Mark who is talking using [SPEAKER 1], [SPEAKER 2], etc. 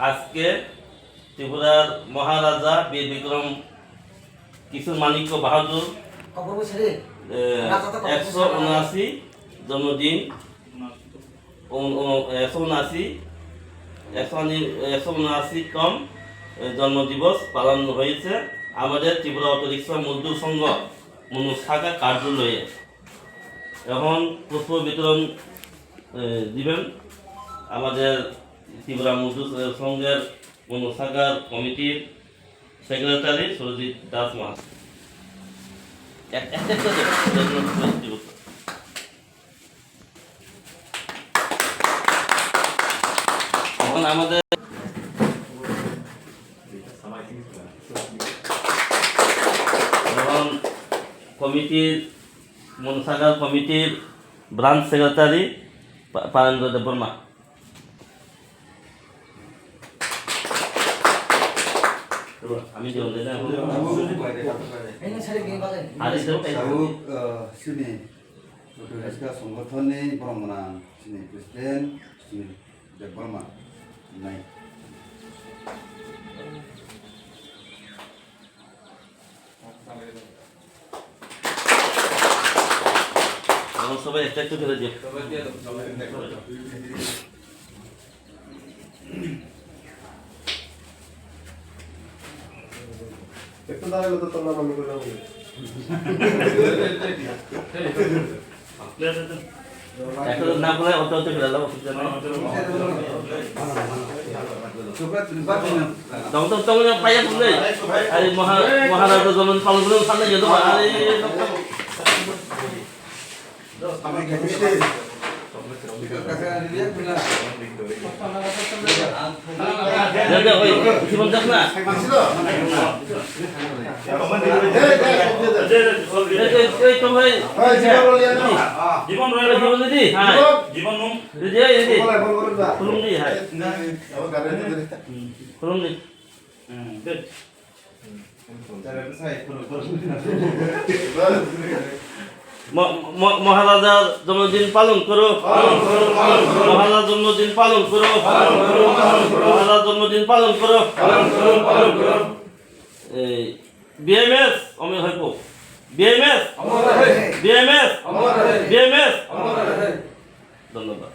[SPEAKER 1] আজকে ত্রিপুরার মহারাজা বীর বিক্রম কিশোর মাণিক্য বাহাদুর 179 জন্মদিন 179তম জন্মদিবস পালন হয়েছে আমাদের ত্রিপুরা অটোরিক্সা মজদুর সংঘ শাখা কার্যালয়ে। এখন পুষ্প বিতরণ দিবেন আমাদের ত্রিপুরা মজদুর সংঘের শাখার কমিটির সেক্রেটারি সুরজিৎ দাস মহাশয়। এখন আমাদের কমিটির মনসাগার কমিটির ব্রাঞ্চ সেক্রেটারি পারেন্দ্র দেববর্মা। আমি
[SPEAKER 2] সংগঠনनि बरमना प्रेसिडेंट सुनील देबबर्मा नाय
[SPEAKER 1] সবাই একটা একটু করে দিয়ে
[SPEAKER 3] একটু দাঁড়ালে তো তোর নাম আমি করলাম
[SPEAKER 1] না বলে অত অত করে দাও অসুবিধা নাই। তখন পাইয়া বললে আরে মহারাজা জন্ম পালন করে সামনে যেত আরে জীবন দেখ না জীবন দিদি হ্যাঁ জীবন দিদি খুলুম দি হ্যাঁ খুলুম দি মহারাজার জন্মদিন পালন করো, মহারাজার জন্মদিন পালন করো, মহারাজার জন্মদিন পালন করো। বিএমএস অমর হইব, বিএমএস বিএমএস বিএমএস ধন্যবাদ।